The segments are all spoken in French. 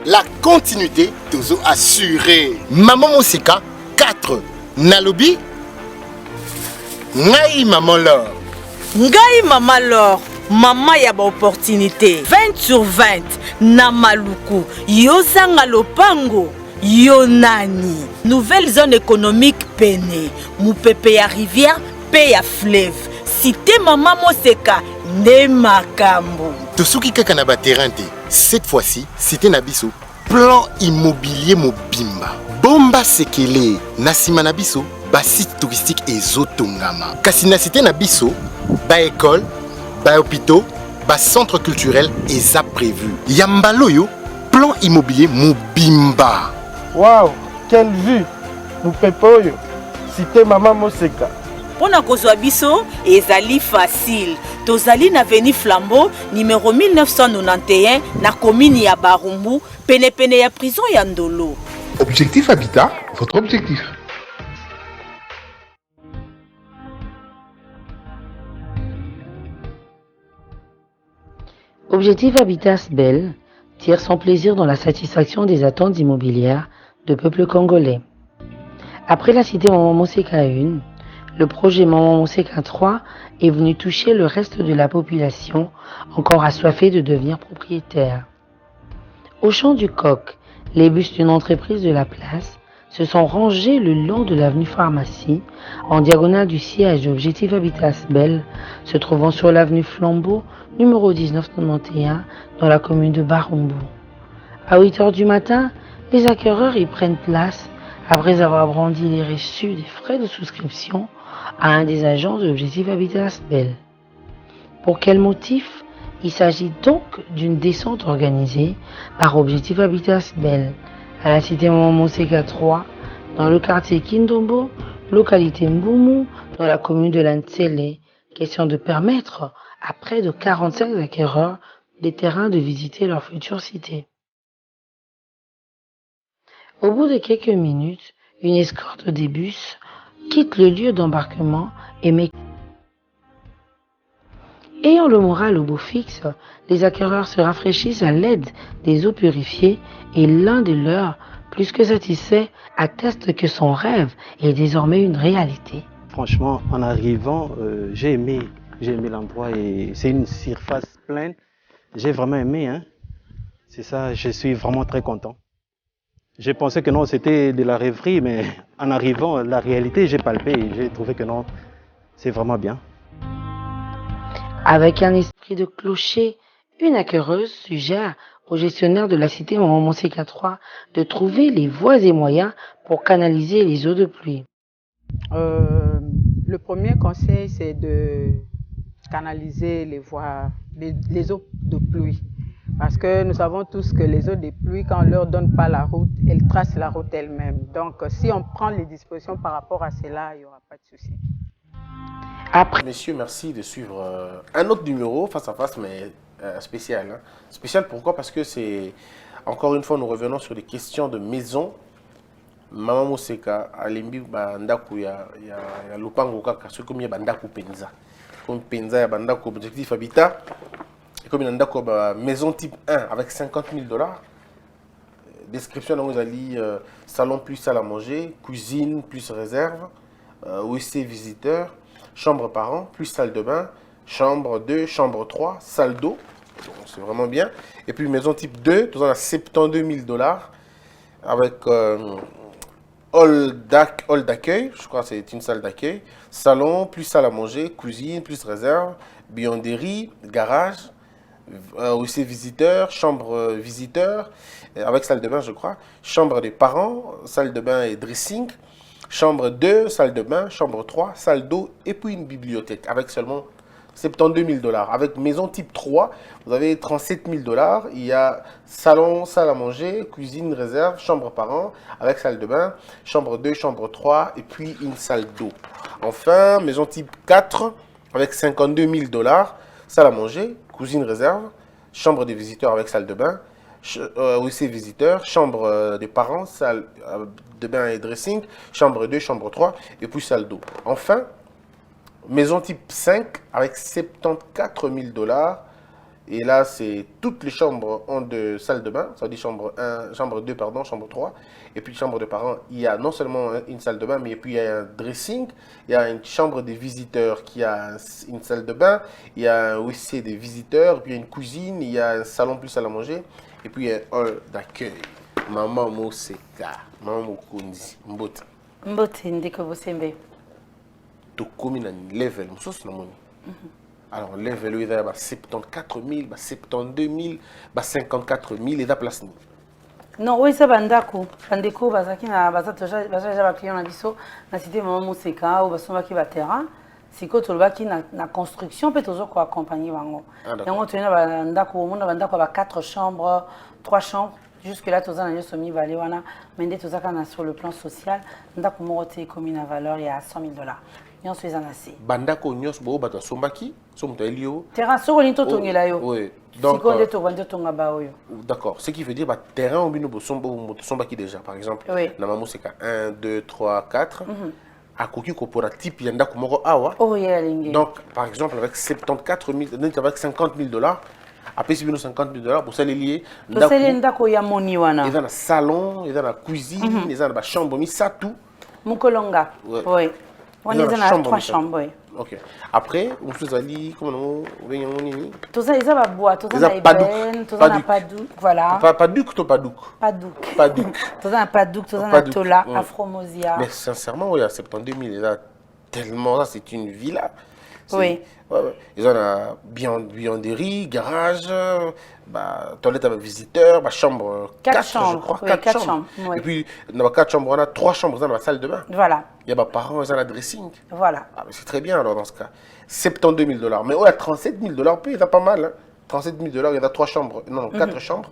la continuité toujours assurée. Maman Moseka 4 Nalobi Ngai Maman Laure. Ngai Maman Laure, Maman ya ba opportunité 20 sur 20 na Maluku Yozanga Lopango Yonani. Nouvelle zone économique Pene Mupepe ya rivière pe ya fleuve. Cité Maman Moseka ne makambo. Tosuki kaka na ba terrain te. Cette fois-ci, c'était Nabiso. Plan immobilier Mobimba. Bomba Sekele Nasima Nabiso. Ba site touristique ezotongama. Kasi na cité Nabiso, ba école, ba hôpitaux, ba centre culturel eza prévu. Yambaloyo, plan immobilier Mobimba. Waouh, quelle vue! Mupepoyo, cité Maman Moseka. Pona kozwa biso ezali facile. Tozali na Avenue Flambeau numéro 1991 na commune ya Barumbu, pene ya prison ya Ndolo. Objectif Habitat, votre objectif. Objectif Habitat Sbel tire son plaisir dans la satisfaction des attentes immobilières de peuple congolais. Après la cité Maman Moseka 1, le projet Maman Moseka 3 est venu toucher le reste de la population encore assoiffée de devenir propriétaire. Au champ du Coq, les bus d'une entreprise de la place se sont rangés le long de l'avenue Pharmacie, en diagonale du siège d'Objectif Habitat Sbel, se trouvant sur l'avenue Flambeau, numéro 1991, dans la commune de Barumbu. À 8 h du matin, les acquéreurs y prennent place après avoir brandi les reçus des frais de souscription à un des agents de l'Objectif Habitat Sbel. Pour quel motif? Il s'agit donc d'une descente organisée par Objectif Habitat Sbel à la cité Maman Moseka 3, dans le quartier Kindombo, localité Mboumu, dans la commune de Lantsele. Question de permettre à près de 45 acquéreurs des terrains de visiter leur future cité. Au bout de quelques minutes, une escorte des bus quitte le lieu d'embarquement et ayant le moral au beau fixe, les acquéreurs se rafraîchissent à l'aide des eaux purifiées et l'un de leurs, plus que satisfait, atteste que son rêve est désormais une réalité. Franchement, en arrivant, j'ai aimé l'endroit et c'est une surface pleine. J'ai vraiment aimé, hein. C'est ça, je suis vraiment très content. J'ai pensé que non, c'était de la rêverie, mais en arrivant, la réalité, j'ai palpé et j'ai trouvé que non, c'est vraiment bien. Avec un esprit de clocher, une acquéreuse suggère au gestionnaire de la cité Maman Moseka 3 de trouver les voies et moyens pour canaliser les eaux de pluie. Le premier conseil, c'est de canaliser les eaux de pluie. Parce que nous savons tous que les eaux de pluie, quand on ne leur donne pas la route, elles tracent la route elles-mêmes. Donc, si on prend les dispositions par rapport à cela, il n'y aura pas de souci. Après... Messieurs, merci de suivre un autre numéro face à face, mais spécial. Hein. Spécial pourquoi? Parce que c'est, encore une fois, nous revenons sur les questions de maison. Maman Moseka, alembi bandaku ya lupango kaka, ce comme ya bandaku penza. Comme penza ya bandaku Objectif Habitat. Et comme il y a une maison type 1 avec 50 000 $. Description, vous allez salon plus salle à manger, cuisine plus réserve, WC visiteur, chambre parent plus salle de bain, chambre 2, chambre 3, salle d'eau. C'est vraiment bien. Et puis maison type 2, tout à 72 000 $ avec hall d'accueil, je crois que c'est une salle d'accueil, salon plus salle à manger, cuisine plus réserve, buanderie, garage. Aussi visiteur, chambre visiteur, avec salle de bain je crois, chambre des parents, salle de bain et dressing, chambre 2, salle de bain, chambre 3, salle d'eau et puis une bibliothèque avec seulement 72 000 $. Avec maison type 3, vous avez 37 000 $, il y a salon, salle à manger, cuisine réserve, chambre parents avec salle de bain, chambre 2, chambre 3 et puis une salle d'eau. Enfin, maison type 4 avec 52 000 $, salle à manger, cuisine réserve, chambre des visiteurs avec salle de bain, WC visiteur, chambre des parents, salle de bain et dressing, chambre 2, chambre 3 et puis salle d'eau. Enfin, maison type 5 avec 74 000 $, Et là, c'est toutes les chambres ont de salles de bain, ça veut dire chambre 1, chambre 2, pardon, chambre 3. Et puis chambre de parents, il y a non seulement une salle de bain, mais puis il y a un dressing, il y a une chambre des visiteurs qui a une salle de bain, il y a un WC des visiteurs, puis il y a une cuisine, il y a un salon plus salle à manger, et puis il y a un hall d'accueil. Maman Moseka, Maman Mokonzi, Mbota. Mbote ndeko Bosembe. Tu communes un level, je na moni. Alors, level, il y a 74 000, 72 000, 54 000, et la place. Non, oui, ça bandako. Bandeko, bazaki na bazatoja ba client na biso, na cité Maman Moseka, ou basomaki ba terrain. Siko tolobaki na construction, peut toujours accompagner bango. Yango tena bandako, mona bandako ba 4 chambres, 3 chambres. Jusque là, tous les sommes valés, mais tous les sur le plan social, ndako morote commune à valeur il y a 100 000 $. Nyons les anasi. Bandako nyos bo bato sombaki, somto elio. Terrain sur l'into tongela yo. Oui. Donc. D'accord. Ce qui veut dire terrain on bino bo sombaki déjà par exemple. Oui. Na Maman Moseka 1, 2, 3, 4. À Koki Kopora type yandako moro awa. Oh yeah, donc par exemple avec 74 000, avec 50 000 $. Après, si vous avez 50 000 $, pour ça, les liés. Il y a un salon, il y a la cuisine, il y a la chambre, il y a tout. Mukolonga. Oui. On est dans 3 chambres. Oui. Ok. Après, on se dit, comment on va tout ça, il y a bois, tout ça, il y a ben, tout ça, il y a padouk. Voilà. Padouk ou padouk? Padouk. Padouk. Tout ça, padouk, tout ça, il y a tola, afromosia. Mais sincèrement, il y a 72 000 $. Tellement, ça, c'est une villa. Oui. Ouais. Ils ont la buanderie, garage, toilette avec visiteur, chambre 4 chambres, je crois. Oui, 4 chambres. Oui. Et puis, dans 4 chambres, on a 3 chambres dans la salle de bain. Voilà. Il y a parents, ils ont la dressing. Voilà. Ah, c'est très bien alors dans ce cas. 72 000 $. Mais il y a 37 000 $, puis il y a pas mal. Hein. 37 000 $, il y a 3 chambres. Non, 4 chambres.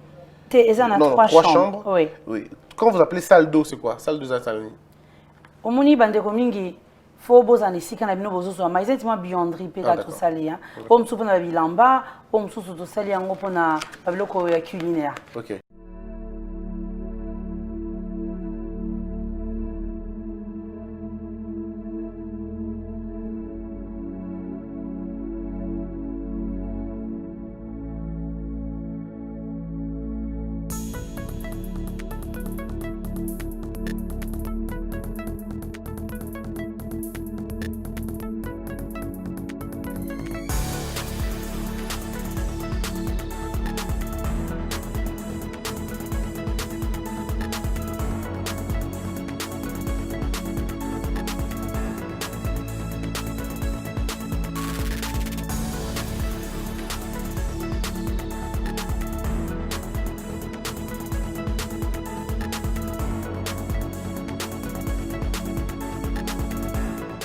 Ils en ont 3 chambres. Oui. Quand vous appelez salle d'eau, c'est quoi? Salle de salle. Au Mouni Bandekomingi. Faut bozana esika na bino bozoso mais exactement bionderie pe la tout sali hein po msupo na bilamba po msusu to sali yango pona babiloko ya culinaire. OK.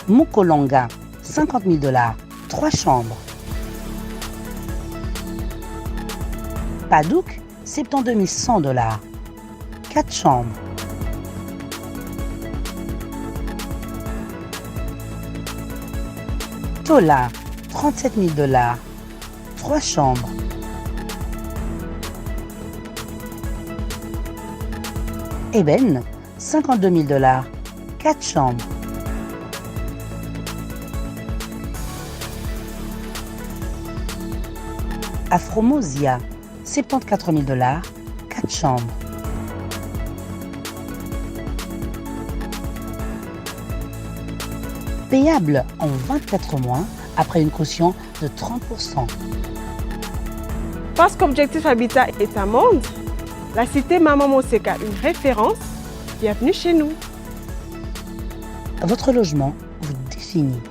Mukolonga, 50 000 $, 3 chambres. Padouk, 72 100 $, 4 chambres. Tola, 37 000 $, 3 chambres. Eben, 52 000 $, 4 chambres. Afromosia, 74 000 $, 4 chambres. Payable en 24 mois après une caution de 30%. Parce qu'Objectif Habitat est un monde, la cité Maman Moseka, une référence, bienvenue chez nous. Votre logement vous définit.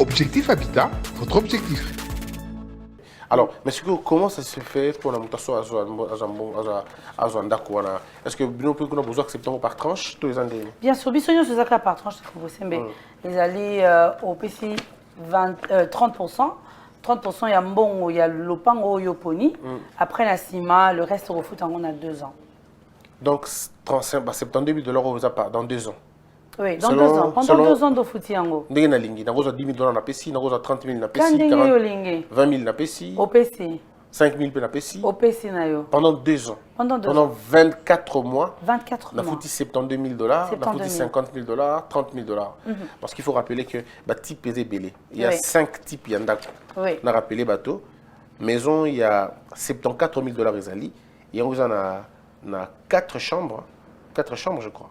Objectif Habitat, votre objectif. Alors, mais comment ça se fait pour la mutation à Zandako? Est-ce que nous pouvons accepter par tranche tous les années? Bien sûr, bisogno sur ça par tranche, ils allaient au PC 30%. 30% il y a bon, il y a le lopango yoponi. Après la cima, le reste au foot on a 2 ans. Donc 72 000 $, dans 2 ans. Oui, dans 2 ans. Pendant 2 ans de foot yango. Ndenge na lingi, na goza 10 000 $ na pesi, na goza 30 000 na pesi, 20 000 na pesi, au PC. 5 000 na pesi. Au PC na yo. Pendant 2 ans. Pendant 2 ans. Pendant 24 mois. 24 On a mois. foutu 72 000 dollars, on a foutu 50 000 dollars, 30 000 dollars. Parce qu'il faut rappeler que le type est belé. Il y a 5 types, il y a un Oui. On a rappelé bateau. Maison, il y a 74 000 dollars Isali. Il y a 4 chambres. 4 chambres, je crois.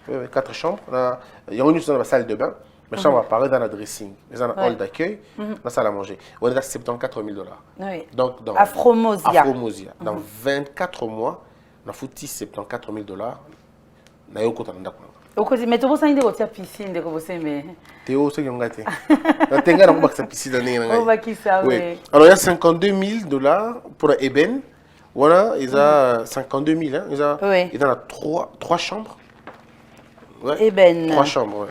Oui, 4 chambres. Il y a une dans la salle de bain. La chambre apparaît dans la dressing. Mais dans la hall d'accueil, dans la salle à manger. On est à 74 000 dollars. Oui. Donc, dans Afromosia. Afromosia. Dans 24 mois, on a foutu 74 000 dollars. On a eu autant de Okozi, mais tu vois ça, il y a une piscine de mais. Théo, c'est qu'on a été. On a une piscine. On va qui ça, oui. Alors, il y a 52 000 dollars pour la Eben. Voilà, ils ont 52 000. Hein. Ils ont 3 chambres. Ouais. Eben. 3 chambres, oui.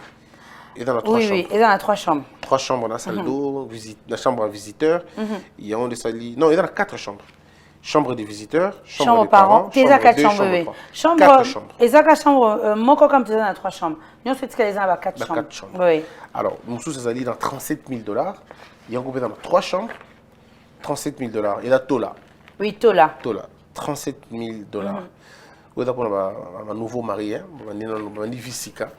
Et dans la 3 chambres. Oui, et dans la 3 chambres. 3 chambres, dans la salle d'eau, la chambre à visiteurs. Il y a des salles. Non, il y a 4 chambres. Chambre des visiteurs, chambre des parents. Tu as 4 chambres, oui. 4 chambres. Et ça, 4 chambres, moi, comme tu es dans 3 chambres. Nous, c'est que les gens ont 4 chambres. 4 chambres. Oui. Alors, nous, c'est allé dans 37 000 dollars. Il y a un groupe dans 3 chambres, 37 000 dollars. Et là, Tola. Oui, Tola. Tola, 37 000 dollars. Oui, d'abord, on a un nouveau mari, on a un Visika.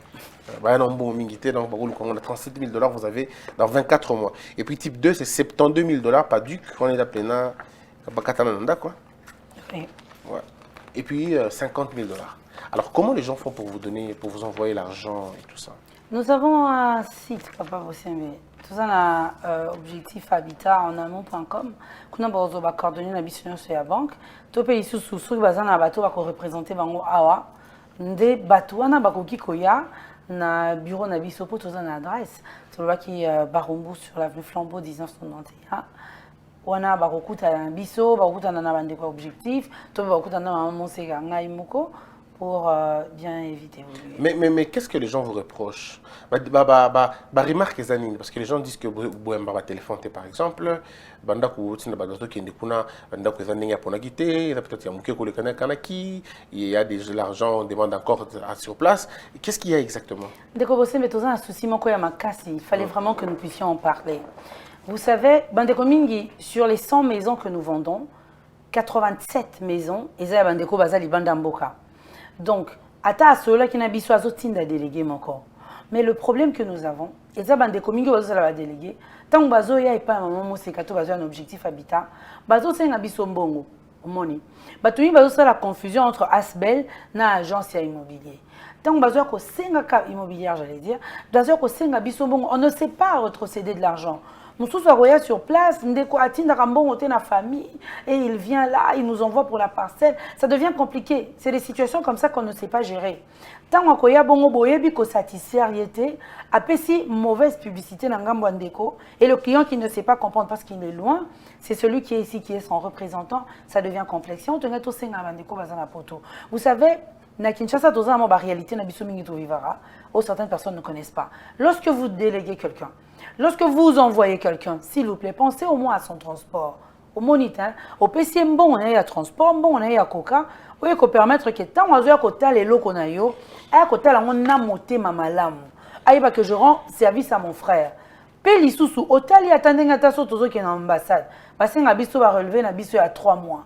On a un 37 000 dollars, vous avez dans 24 mois. Et puis, type 2, c'est 72 000 dollars, pas duc, on est appelé quoi. Oui. Ouais. Et puis, 50 000 dollars. Alors, comment les gens font pour vous donner, pour vous envoyer l'argent et tout ça? Nous avons un site, papa, aussi, mais tout ça, on a objectif habitat en amont.com. Nous avons des coordonnées dans la banque. Tout pays sous un bateau va représenter Awa. Des bateaux, on a bakoki koya, na bureau na bisopo, tout ça, une adresse. Tout le qui Barombo sur l'avenue Flambeau 1991. On a un biso, un objectif, pour bien éviter. Mais qu'est-ce que les gens vous reprochent? Remarque les années, parce que les gens disent que vous avez un téléphone, par exemple, il y a de l'argent, on demande encore sur place. Qu'est-ce qu'il y a exactement? Il fallait vraiment que nous puissions en parler. Vous savez, Bandeko Mingi, sur les 100 maisons que nous vendons, 87 maisons, et ça, Bandeko Bazali Bandamboka. Donc, ata ceux-là qui n'habitent pas à déléguer encore. Mais le problème que nous avons, et ça, Bandeko Mingi va déléguer, tant que Bazo ya et pas maman, c'est kato Bazo un objectif habitat, Bazo c'est un abisso mbongo, moni. Batuni Bazo c'est la confusion entre Asbel et agence immobilier. Tant que Bazo a un immobilière, j'allais dire, Bazo a un abisso mbongo, on ne sait pas retrocéder de l'argent. Nous sommes sur place, na famille, et il vient là, il nous envoie pour la parcelle. Ça devient compliqué. C'est des situations comme ça qu'on ne sait pas gérer. Tant qu'on y a bon boyebi ko satisfaire yete, après si mauvaise publicité na ngambo ndeko, et le client qui ne sait pas comprendre parce qu'il est loin, c'est celui qui est ici qui est son représentant, ça devient complexe. On tenait tout ça na ndeko bazana poto. Vous savez, na Kinshasa toza mo ba réalité na biso mingi to vivara, ou certaines personnes ne connaissent pas. Lorsque vous déléguez quelqu'un, lorsque vous envoyez quelqu'un, s'il vous plaît, pensez au moins à son transport. Au moniteur, au PCM, bon, on a transport, bon, on a coca, ou il faut permettre que tant on a côté les locaux, on a côté on a monté ma malam. Aïe, que je rends service à mon frère. Peli sous hôtel, il y a tant d'ingatations qui est en ambassade. Parce que Nabiso va relever Nabiso à 3 mois.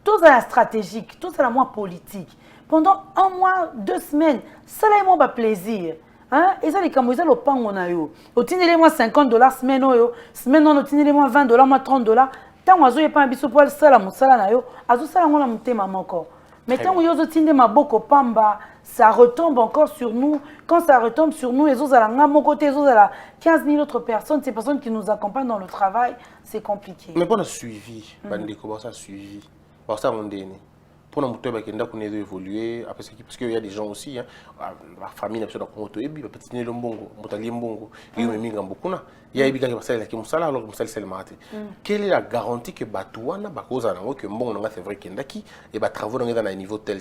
Tout ça est stratégique, tout ça est moins politique. Pendant 1 mois, 2 semaines, ça est moins plaisir. Hein? Et ça, les Camerounais, le pan, on a eu. Au tine moi 50 $, semaine, semaine, on tine moi 20 $, moi 30 $. Tant on a eu pas un bisou pour le salaire, mon salaire, on a eu ça, on a monté maman encore. Mais tant on a eu ma boko pamba, ça retombe encore sur nous. Quand ça retombe sur nous, les autres, à mon côté, les autres, à 15 000 autres personnes, ces personnes qui nous accompagnent dans le travail, c'est compliqué. Mais pour le suivi, comment ça suivi? Pour ça, on dit. Pour nous évoluer, parce qu'il y a des gens aussi, hein, la famille n'a pas de il y a petit né lombongo, motali mbongo, il y a des beaucoup là. Il y a des gens qui ont alors que c'est le matin. Quelle est la garantie que Batouana, Bakosa, que bon, c'est vrai qu'il y a qui et bah travaux dans un niveau tel.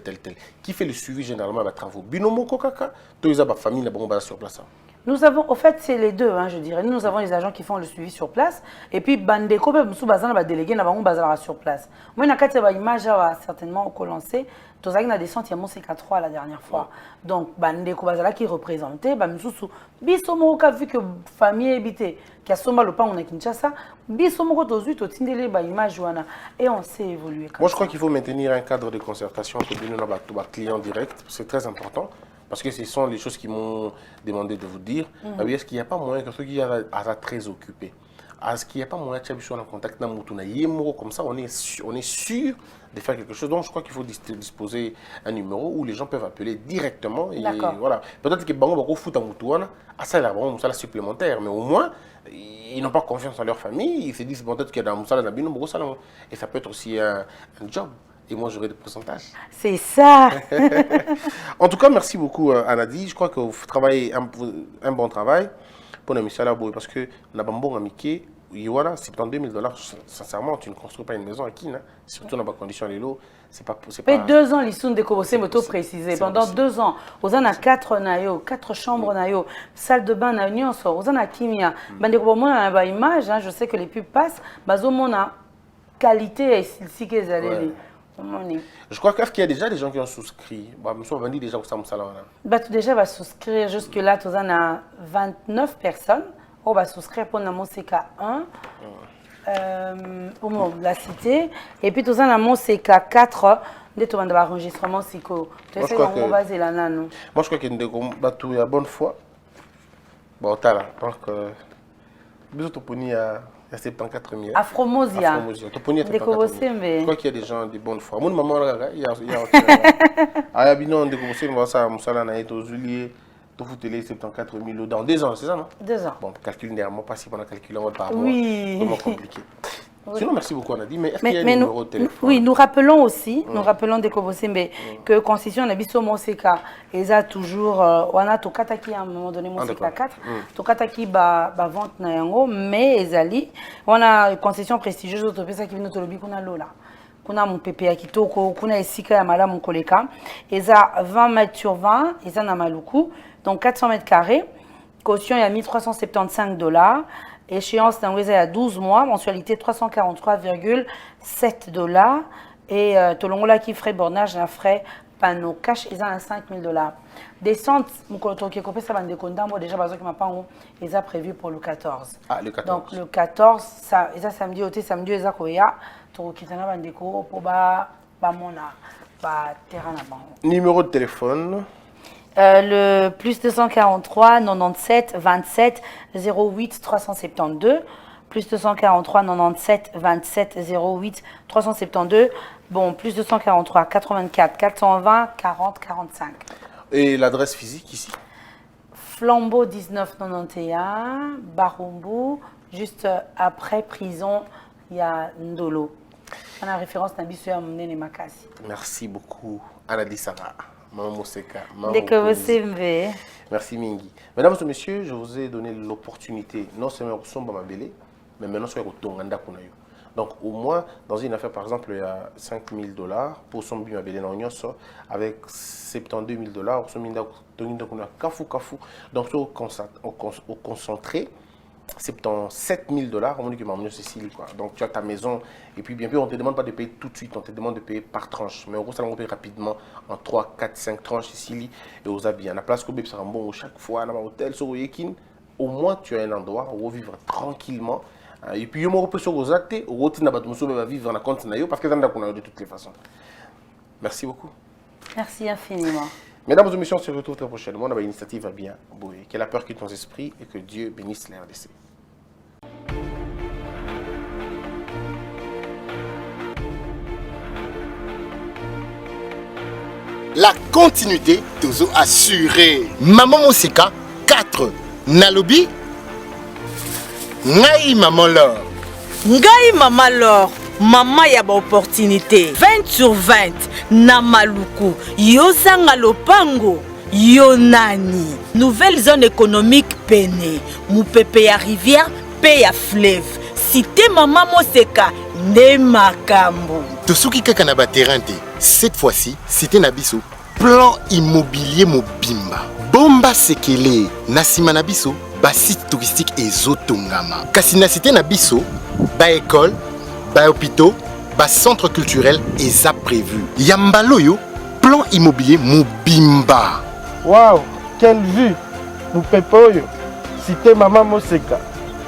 Qui fait le suivi généralement des travaux? Binomo Kokaka, tous les familles n'a pas sur place. Nous avons, au fait, c'est les deux, hein, je dirais. Nous avons les agents qui font le suivi sur place. Et puis, Bandeko, Moussou Bazan va déléguer, n'a pas sur place. Moi, il y a 4 images, certainement, qu'on lancé. tozalaki na descente ya Moseka 3 la dernière fois. Donc bandeko bazalaki représenté bamisusu biso moko ka vu que famille ebité qui a somba lopango na Kinshasa biso moko tozui totindeli ba image wana et on s'est évolué. Moi je crois qu'il faut maintenir un cadre de concertation entre nous et clients directs, c'est très important. Parce que ce sont les choses qui m'ont demandé de vous dire. Est-ce qu'il n'y a pas moyen que ceux qui sont très occupés, est-ce qu'il n'y a pas moyen de faire en contact comme ça, on est sûr de faire quelque chose. Donc je crois qu'il faut disposer un numéro où les gens peuvent appeler directement. Et voilà. Peut-être que Bango fout en ça c'est vraiment un supplémentaire, mais au moins ils n'ont pas confiance en leur famille. Ils se disent peut-être qu'il y a un moussala et ça peut être aussi un job. Et moi, j'aurai des pourcentages. C'est ça. En tout cas, merci beaucoup, Anadi. Je crois que vous travaillez un bon travail pour nous, parce que nous avons un bon amitié. Voilà, c'est dans $2000. Sincèrement, tu ne construis pas une maison à Kin, hein. Surtout dans les conditions de l'eau. C'est pas. Mais 2 ans, l'issue de commencer, me préciser. Pendant 2 ans, vous en avez 4 nayo, 4 chambres nayo, salle de bain nayo, vous en avez kimia. Bandeko image, je sais que les pubs passent. Bazo mona qualité et si que vous je crois qu'il y a déjà des gens qui ont souscrit. Déjà déjà va souscrire jusque là, tu as 29 personnes. On va souscrire pour Moseka 1 pour la cité et puis tu as Moseka 4 de tu vas enregistrement psycho. Moi je crois qu'il y a une bonne foi. Bon, tu as là. Donc, il y a 74 000. Afromosia. Je crois qu'il y a des gens de bonne foi. Mon maman, il y a dans 2 ans, c'est ça, non? 2 ans. Bon, calcule néanmoins pas si on a calculé par rapport. Oui. Comment compliqué. Sinon, merci beaucoup, Anadi. Mais est-ce qu'il y a un numéro de téléphone? Oui, nous rappelons aussi, que Constitution Nabiso Moseka, ils ont toujours, on a tout kataki à un moment donné, Moseka 4, tout kataki ba vente na yango, mais ezali, on a Constitution prestigieuse, autour de ça qui vient de l'obi qu'on a l'eau là. Kuna mon pépé à kitoko, kuna esika ya mala mon koleka, ils ont 20 mètres sur 20, ils ont na maluku, donc 400 mètres carrés, caution il y a $1375. Échéance d'un à 12 mois, mensualité $343,7 et Tolongola qui frais bornage un frais panneau cash ils ont $5,000. Descente déjà ils ont prévu pour le 14. Ah, le 14. Donc le 14 ça ils ont samedi ils ont koya to kitana bandeko pour ba mona ba terrain na bango. Numéro de téléphone le plus 243 97 27 08 372 plus 243 97 27 08 372 bon plus 243 84 420 40 45 et l'adresse physique ici Flambeau 1991 Barumbu juste après prison il y a Ndolo on a référence Nabiso ya Mnene Makasi. Merci beaucoup Anadi Sarah. Maman Moseka. Merci Mingi. Mesdames et messieurs, je vous ai donné l'opportunité, non seulement de somba mabélé, mais maintenant de tonganda kunayo. Donc au moins, dans une affaire par exemple, il y a $5,000 pour sombi mabélé dans l'Union, avec $72,000 pour sombi tonganda kunayo kafu. Donc au concentré, $77,000, on dit que maman Cécile quoi. Donc tu as ta maison et puis bien sûr on te demande pas de payer tout de suite, on te demande de payer par tranche. Mais au gros ça on paye rapidement en 3, 4, 5 tranches Cécile et aux habits. À la place que ça bon chaque fois dans l'hôtel sur Yekin, au moins tu as un endroit où vivre tranquillement. Et puis je me repose sur vos actes, au retour va vivre dans la compte parce que ça de toutes les façons. Merci beaucoup. Merci infiniment. Mesdames et messieurs, on se retrouve très prochainement. On a une initiative à bien bouer. Que la peur quitte nos esprits et que Dieu bénisse la RDC. La continuité, toujours assurée. Maman Moseka 4. Nalobi. Ngai Maman Laure. Ngai Maman Laure. Maman ya ba opportunité 20 sur 20 na maluku yozanga lopango yonani nouvelle zone économique pene mupepe ya rivière pe ya fleuve cité Maman Moseka nde makambo tosuki kaka na ba terrain te cette fois-ci cité Nabiso plan immobilier mobimba bomba sekele na sima Nabiso ba site touristique ezotongama kasi na cité Nabiso ba école ba hôpitaux, ba centre culturel et ça prévu. Yambaloyo, plan immobilier mobimba. Waouh, quelle vue! Mupepoyo, cité Maman Moseka.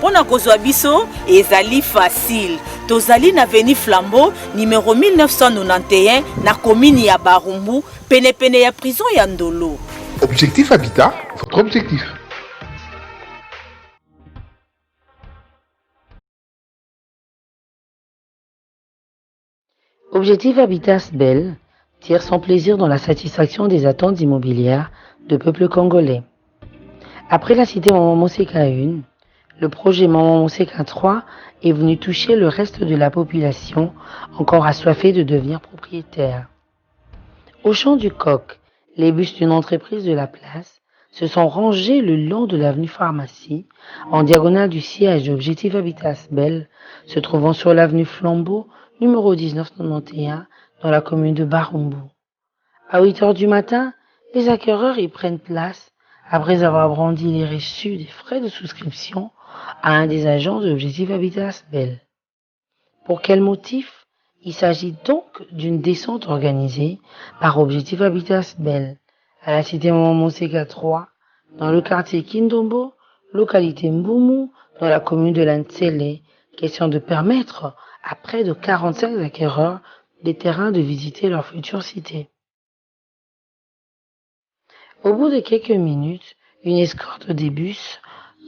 Pona kozwa biso ezali facile. Tozali na Avenue Flambeau numéro 1991 na commune ya Barumbu, pene ya prison ya Ndolo. Objectif Habitat, votre objectif. Objectif Habitat SBEL tire son plaisir dans la satisfaction des attentes immobilières de peuple congolais. Après la cité Maman Moseka 1, le projet Maman Moseka 3 est venu toucher le reste de la population encore assoiffée de devenir propriétaire. Au champ du Coq, les bus d'une entreprise de la place se sont rangés le long de l'avenue Pharmacie, en diagonale du siège d'Objectif Habitat SBEL, se trouvant sur l'avenue Flambeau, numéro 1991, dans la commune de Barumbu. À 8 heures du matin, les acquéreurs y prennent place après avoir brandi les reçus des frais de souscription à un des agents de l'Objectif Habitat SBEL. Pour quel motif? Il s'agit donc d'une descente organisée par Objectif Habitat SBEL à la cité Maman Moseka 3, dans le quartier Kindombo, localité Mboumou, dans la commune de Lantsele, question de permettre à près de 45 acquéreurs des terrains de visiter leur future cité. Au bout de quelques minutes, une escorte des bus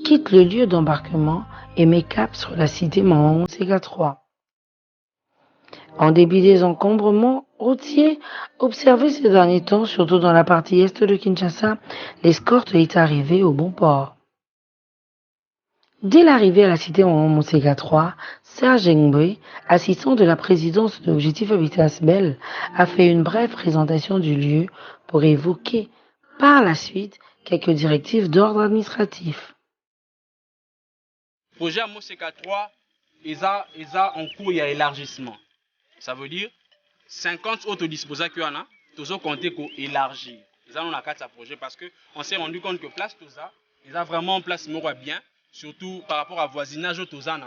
quitte le lieu d'embarquement et met cap sur la cité Maman Moseka 3. En dépit des encombrements routiers observés ces derniers temps, surtout dans la partie est de Kinshasa, l'escorte est arrivée au bon port. Dès l'arrivée à la cité Maman Moseka 3, Serge Ngwe, assistant de la présidence de l'Objectif Habitat SBEL, a fait une brève présentation du lieu pour évoquer par la suite quelques directives d'ordre administratif. Le projet Moseka 3 est en cours d'élargissement. Ça veut dire 50 autres disposants qu'il y en a, tous ont compté pour élargir. Ils ont un projet parce qu'on s'est rendu compte que place tout ça, ils ont vraiment place bien, surtout par rapport au voisinage tout ça.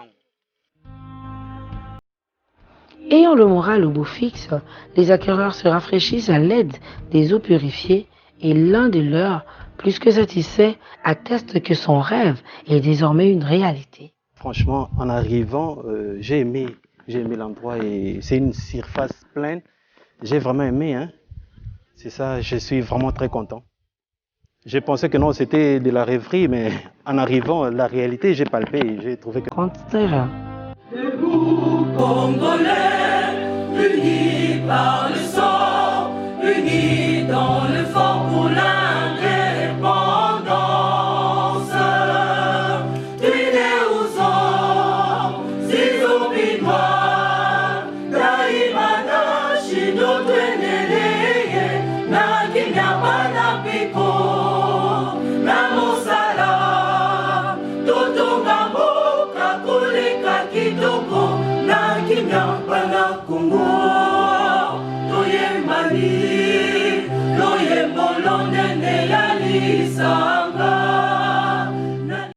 Ayant le moral au bout fixe, les acquéreurs se rafraîchissent à l'aide des eaux purifiées et l'un de leurs, plus que satisfait, atteste que son rêve est désormais une réalité. Franchement, en arrivant, j'ai aimé l'endroit et c'est une surface pleine. J'ai vraiment aimé, hein. C'est ça, je suis vraiment très content. J'ai pensé que non, c'était de la rêverie, mais en arrivant, la réalité, j'ai palpé et j'ai trouvé que... Debout, Congolais, unis par le sang, unis dans le fort pour l'indépendance. Tués aux hommes, si obinois, Daimana, Chino, Tueneleye, Nakinyabana, Pico, Namosala, Totongambo, Kakuleka, Kitoko, Nakinyabana, Congo, Toyemani, Loyembolonene, Yalisa.